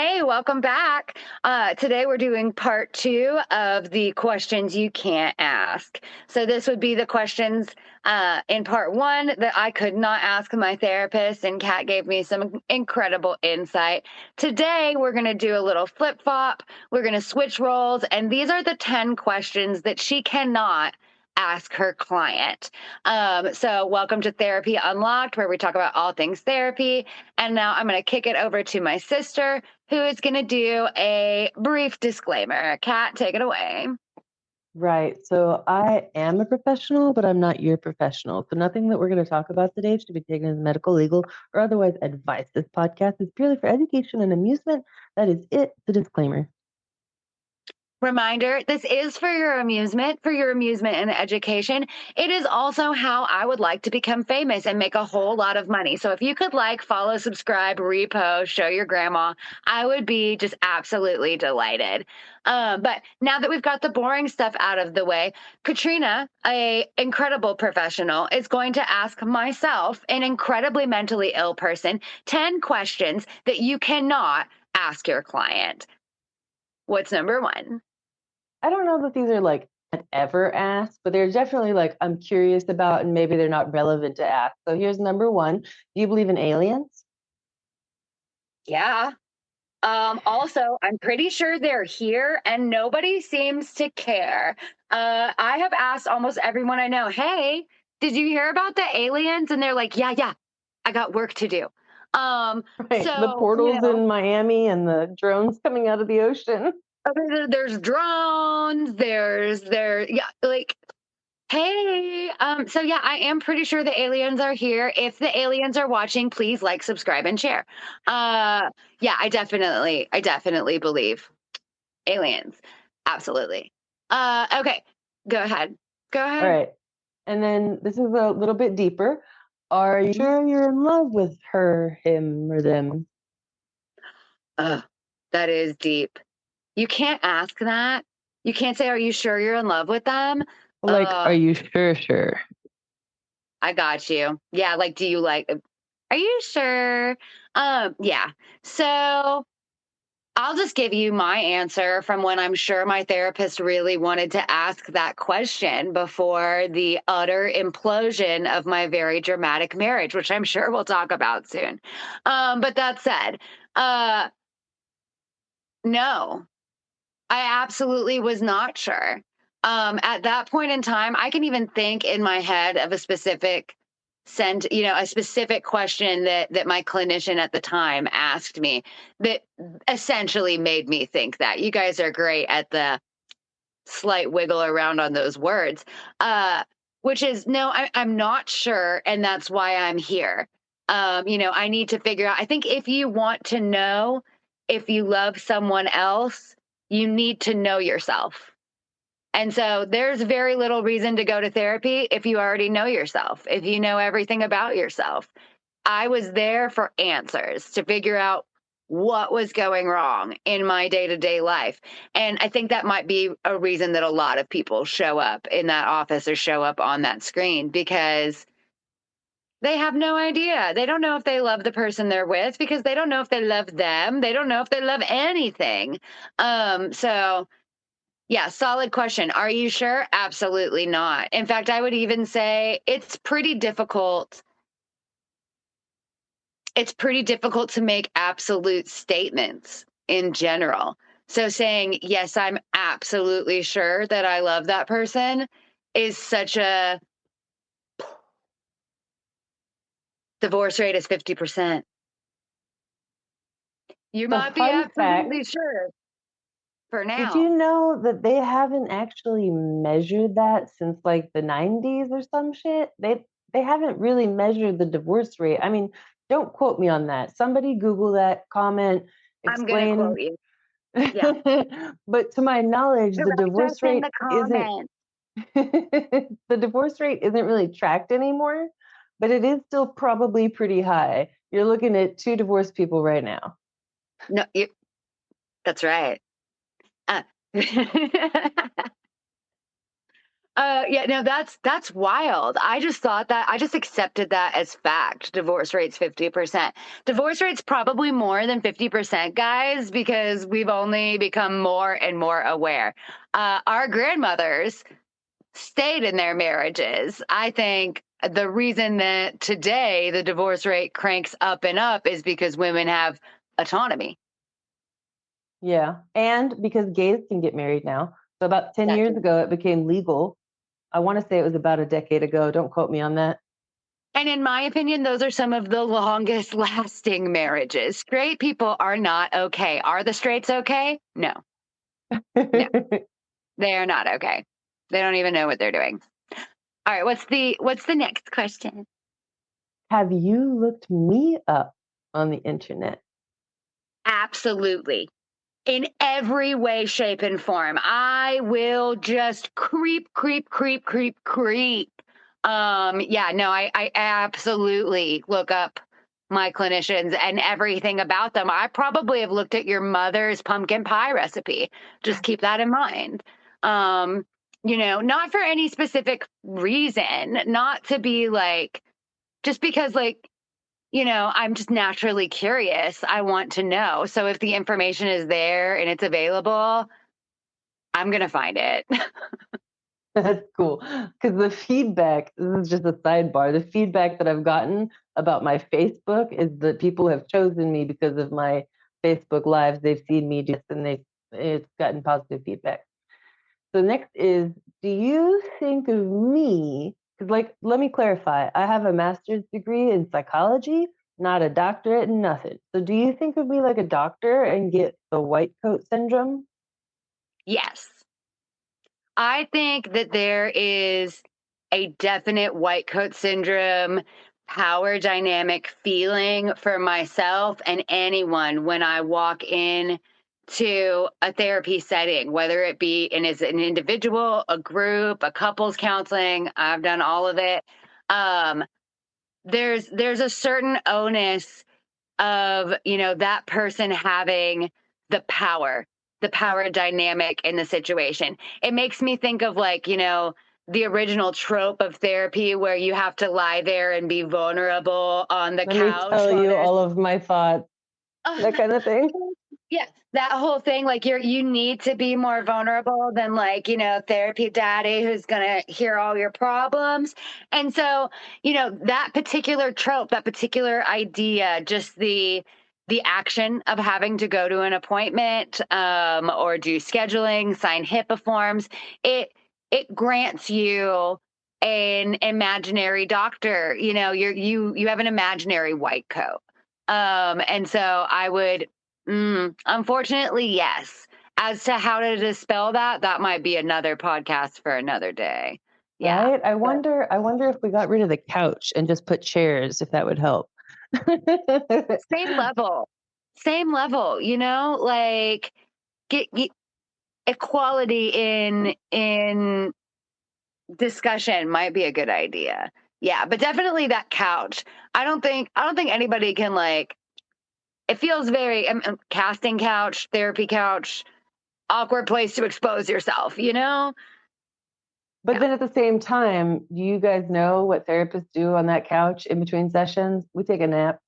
Hey, welcome back. Today we're doing part two of the questions you can't ask. So this would be the questions in part one that I could not ask my therapist, and Kat gave me some incredible insight. Today we're going to do a little flip flop. We're going to switch roles, and these are the 10 questions that she cannot ask her client. So welcome to Therapy Unlocked, where we talk about all things therapy. And now I'm going to kick it over to my sister, who is going to do a brief disclaimer. Kat, take it away. Right. So I am a professional, but I'm not your professional. So nothing that we're going to talk about today should be taken as medical, legal, or otherwise advice. This podcast is purely for education and amusement. That is it. The disclaimer. Reminder, this is for your amusement and education. It is also how I would like to become famous and make a whole lot of money. So if you could like, follow, subscribe, repost, show your grandma, I would be just absolutely delighted. But now that we've got the boring stuff out of the way, Katrina, a incredible professional, is going to ask myself, an incredibly mentally ill person, 10 questions that you cannot ask your client. What's number one? I don't know that these are like ever asked, but they're definitely like I'm curious about, and maybe they're not relevant to ask. So here's number one. Do you believe in aliens? Yeah. Also, I'm pretty sure they're here and nobody seems to care. I have asked almost everyone I know, hey, did you hear about the aliens? And they're like, yeah, I got work to do. Right. The portals in Miami and the drones coming out of the ocean. There's drones, yeah, like, hey, so yeah, I am pretty sure the aliens are here. If the aliens are watching, please like, subscribe, and share. Yeah, I definitely believe aliens. Absolutely. Okay, go ahead. Go All ahead. right. And then this is a little bit deeper. Are you sure you're in love with her, him, or them? That is deep. You can't ask that. You can't say, "Are you sure you're in love with them?" Like, are you sure? I got you. Yeah, like, do you like? Are you sure? Yeah. So I'll just give you my answer from when I'm sure my therapist really wanted to ask that question before the utter implosion of my very dramatic marriage, which I'm sure we'll talk about soon. But that said, no, I absolutely was not sure. At that point in time, I can even think in my head of a specific a specific question that my clinician at the time asked me that essentially made me think that. You guys are great at the slight wiggle around on those words, which is no, I'm not sure, and that's why I'm here. I need to figure out. I think if you want to know if you love someone else, you need to know yourself. And so there's very little reason to go to therapy if you already know yourself, if you know everything about yourself. I was there for answers to figure out what was going wrong in my day-to-day life. And I think that might be a reason that a lot of people show up in that office or show up on that screen, because they have no idea. They don't know if they love the person they're with, because they don't know if they love them. They don't know if they love anything. So yeah, solid question. Are you sure? Absolutely not. In fact, I would even say it's pretty difficult. It's pretty difficult to make absolute statements in general. So saying, yes, I'm absolutely sure that I love that person is such a divorce rate is 50%. You So might be fun fact, absolutely sure for did you now. know that they haven't actually measured that since like the 90s or some shit? They haven't really measured the divorce rate. I mean, don't quote me on that. Somebody Google that, comment, I'm going to explain. quote you. Yeah. But to my knowledge, the Correct us divorce in rate the isn't comments. the divorce rate isn't really tracked anymore, but it is still probably pretty high. You're looking at two divorced people right now. No, that's right. Uh, Yeah, no, that's wild. I just thought that I just accepted that as fact. Divorce rate's 50%. Divorce rate's probably more than 50%, guys, because we've only become more and more aware. Our grandmothers stayed in their marriages. I think the reason that today the divorce rate cranks up and up is because women have autonomy. Yeah. And because gays can get married now. So about 10 That's years ago, it became legal. I want to say it was about a decade ago. Don't quote me on that. And in my opinion, those are some of the longest lasting marriages. Straight people are not okay. Are the straights okay? No, no, they are not okay. They don't even know what they're doing. All right, what's the next question? Have you looked me up on the internet? Absolutely. In every way, shape, and form. I will just creep, creep, creep, creep, creep. Yeah, no, I absolutely look up my clinicians and everything about them. I probably have looked at your mother's pumpkin pie recipe. Just keep that in mind. Not for any specific reason, not to be like, just because I'm just naturally curious. I want to know. So if the information is there and it's available, I'm going to find it. That's cool. Because the feedback, this is just a sidebar, the feedback that I've gotten about my Facebook is that people have chosen me because of my Facebook lives. They've seen me just and it's gotten positive feedback. So next is, do you think of me? Because let me clarify. I have a master's degree in psychology, not a doctorate in nothing. So do you think of me like a doctor and get the white coat syndrome? Yes. I think that there is a definite white coat syndrome power dynamic feeling for myself and anyone when I walk in to a therapy setting, whether it be as an individual, a group, a couples counseling. I've done all of it. Um, there's a certain onus of that person having the power dynamic in the situation. It makes me think of the original trope of therapy where you have to lie there and be vulnerable on the Let me couch tell while you there's all of my thoughts, that kind of thing. yeah, that whole thing, like you need to be more vulnerable than therapy daddy who's gonna hear all your problems. And so, that particular trope, that particular idea, just the action of having to go to an appointment or do scheduling, sign HIPAA forms, it grants you an imaginary doctor. You have an imaginary white coat. And so I would unfortunately, yes. As to how to dispel that, that might be another podcast for another day. Yeah. Right? I But wonder I wonder if we got rid of the couch and just put chairs, if that would help. same level. Same level, like get equality in discussion might be a good idea. Yeah, but definitely that couch. I don't think anybody can it feels very casting couch, therapy couch, awkward place to expose yourself. But Yeah. then at the same time, do you guys know what therapists do on that couch in between sessions? We take a nap.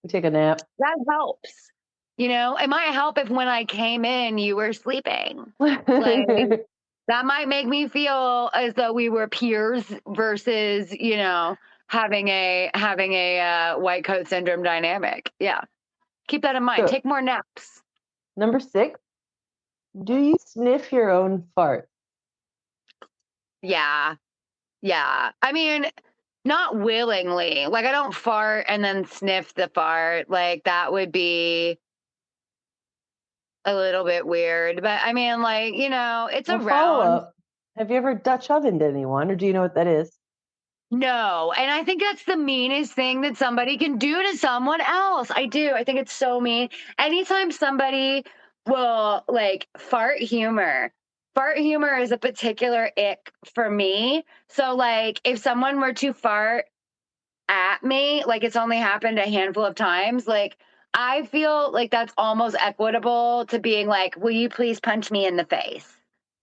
We take a nap. That helps. It might help if when I came in, you were sleeping. Like that might make me feel as though we were peers versus, having a white coat syndrome dynamic. Yeah. Keep that in mind. So, Take more naps. number 6, do you sniff your own fart? Yeah. Yeah. I mean, not willingly. Like I don't fart and then sniff the fart. Like that would be a little bit weird. But I mean, it's Well, follow around. up. Have you ever Dutch ovened anyone, or do you know what that is? No, and I think that's the meanest thing that somebody can do to someone else. I do. I think it's so mean. Anytime somebody will fart humor is a particular ick for me. So if someone were to fart at me, it's only happened a handful of times, I feel like that's almost equitable to being like, will you please punch me in the face?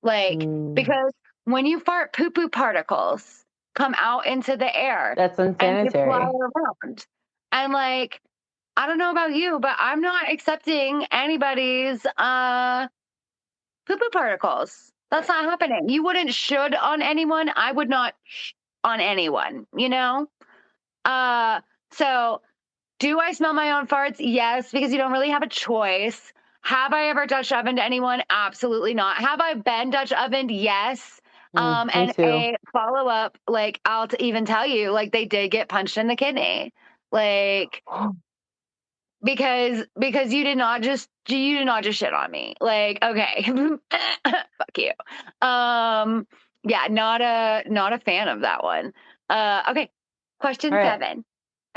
Like Mm, because when you fart, poo-poo particles come out into the air That's and they fly unsanitary. around. And like, I don't know about you, but I'm not accepting anybody's poo-poo particles. That's not happening. You wouldn't should on anyone. I would not on anyone, you know? So do I smell my own farts? Yes, because you don't really have a choice. Have I ever Dutch ovened anyone? Absolutely not. Have I been Dutch ovened? Yes. Me And too. a follow up, like I'll even tell you, like they did get punched in the kidney, like because you did not just shit on me. Like okay, fuck you. Yeah, not a fan of that one. Okay, All question right. 7.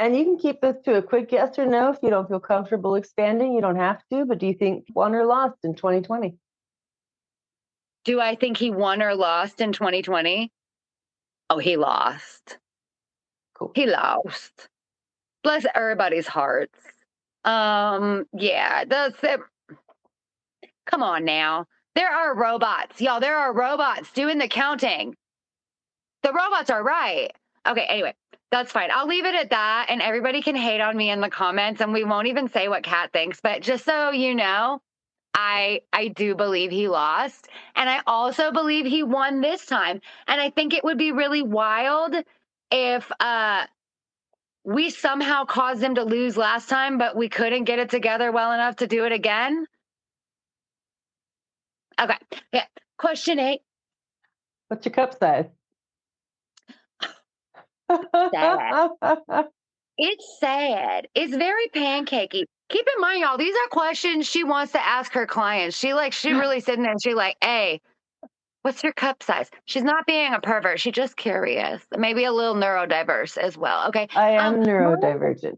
And you can keep this to a quick yes or no if you don't feel comfortable expanding. You don't have to, but do you think won or lost in 2020? Do I think he won or lost in 2020? Oh, he lost. Cool. He lost. Bless everybody's hearts. Yeah, that's it. Come on now. There are robots, y'all. There are robots doing the counting. The robots are right. Okay, anyway, that's fine. I'll leave it at that, and everybody can hate on me in the comments, and we won't even say what Kat thinks. But just so you know, I do believe he lost, and I also believe he won this time. And I think it would be really wild if we somehow caused him to lose last time, but we couldn't get it together well enough to do it again. Okay. Yeah. Question 8. What's your cup size? Sad. It's sad. It's very pancakey. Keep in mind, y'all, these are questions she wants to ask her clients. She really sitting there and she like, hey, what's your cup size? She's not being a pervert. She's just curious, maybe a little neurodiverse as well. Okay. I am My, neurodivergent.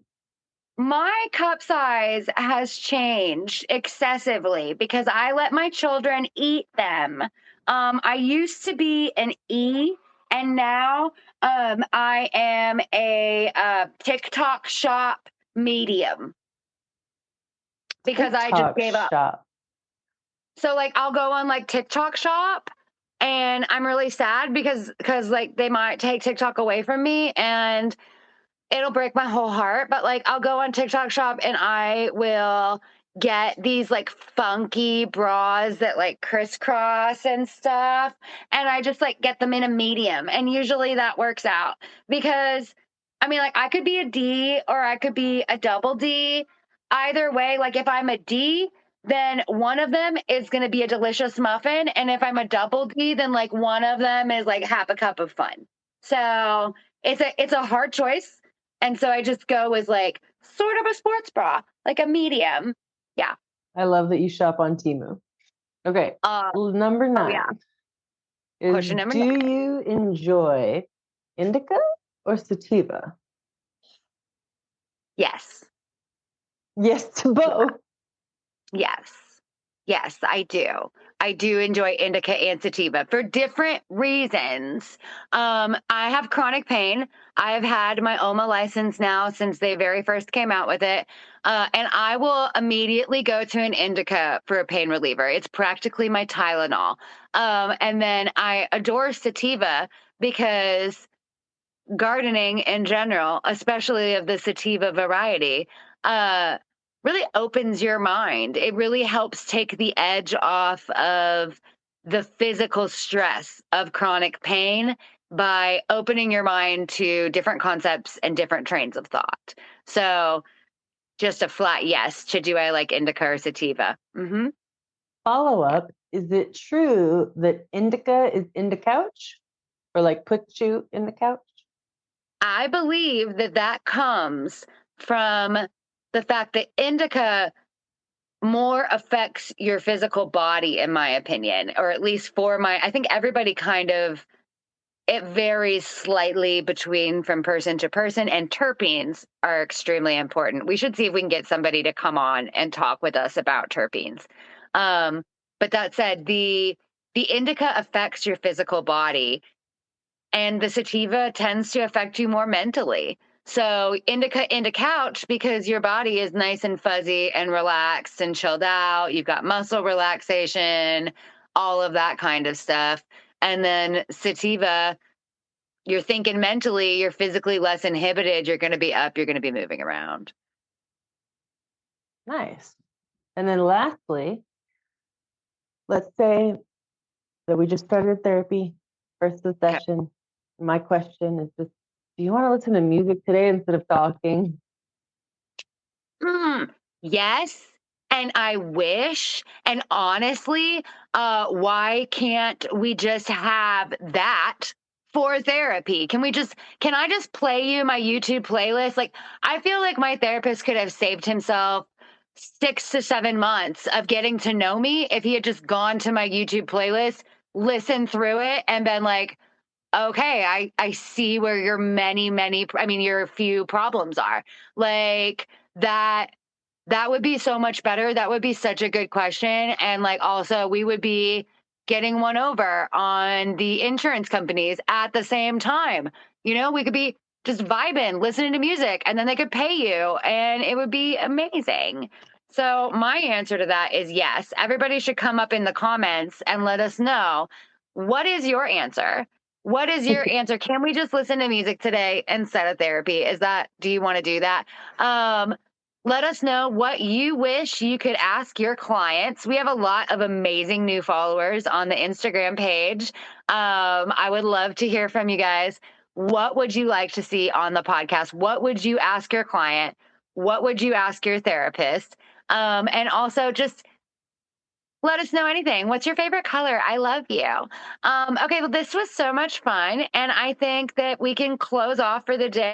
my cup size has changed excessively because I let my children eat them. I used to be an E, and now I am a TikTok shop medium because I just TikTok gave up. shop. So like I'll go on like TikTok shop and I'm really sad because like they might take TikTok away from me and it'll break my whole heart. But like I'll go on TikTok shop and I will get these like funky bras that like crisscross and stuff. And I just like get them in a medium. And usually that works out because I mean, like I could be a D or I could be a double D. Either way, like if I'm a D, then one of them is going to be a delicious muffin. And if I'm a double D, then like one of them is like half a cup of fun. So it's a hard choice. And so I just go with like sort of a sports bra, like a medium. Yeah. I love that you shop on Temu. Okay. Uh, Number oh yeah. 9 is, Question number do 9. you enjoy indica or sativa? Yes. Yes to both. Yes. Yes, I do. I do enjoy indica and sativa for different reasons. I have chronic pain. I've had my OMA license now since they very first came out with it. And I will immediately go to an indica for a pain reliever. It's practically my Tylenol. And then I adore sativa because gardening in general, especially of the sativa variety, uh, really opens your mind. It really helps take the edge off of the physical stress of chronic pain by opening your mind to different concepts and different trains of thought. So, just a flat yes to do I like indica or sativa? Mm-hmm. Follow up, is it true that indica is in the couch or like puts you in the couch? I believe that that comes from the fact that indica more affects your physical body, in my opinion, or at least for my, I think everybody kind of, it varies slightly between from person to person, and terpenes are extremely important. We should see if we can get somebody to come on and talk with us about terpenes. Um, but that said, the indica affects your physical body and the sativa tends to affect you more mentally. So indica into couch because your body is nice and fuzzy and relaxed and chilled out. You've got muscle relaxation, all of that kind of stuff. And then sativa, you're thinking mentally, you're physically less inhibited, you're going to be up, you're going to be moving around. Nice. And then lastly, let's say that we just started therapy, first the Okay. session. My question is just, do you want to listen to music today instead of talking? Yes. And I wish, and honestly, why can't we just have that for therapy? Can I just play you my YouTube playlist? Like, I feel like my therapist could have saved himself 6 to 7 months of getting to know me if he had just gone to my YouTube playlist, listened through it, and been like, okay, I see where your few problems are. Like, that would be so much better. That would be such a good question. And like, also, we would be getting one over on the insurance companies at the same time. We could be just vibing, listening to music, and then they could pay you, and it would be amazing. So, my answer to that is yes. Everybody should come up in the comments and let us know, what is your answer? What is your answer? Can we just listen to music today instead of therapy? Do you want to do that? Let us know what you wish you could ask your clients. We have a lot of amazing new followers on the Instagram page. I would love to hear from you guys. What would you like to see on the podcast? What would you ask your client? What would you ask your therapist? And also just let us know anything. What's your favorite color? I love you. Okay, well, this was so much fun. And I think that we can close off for the day.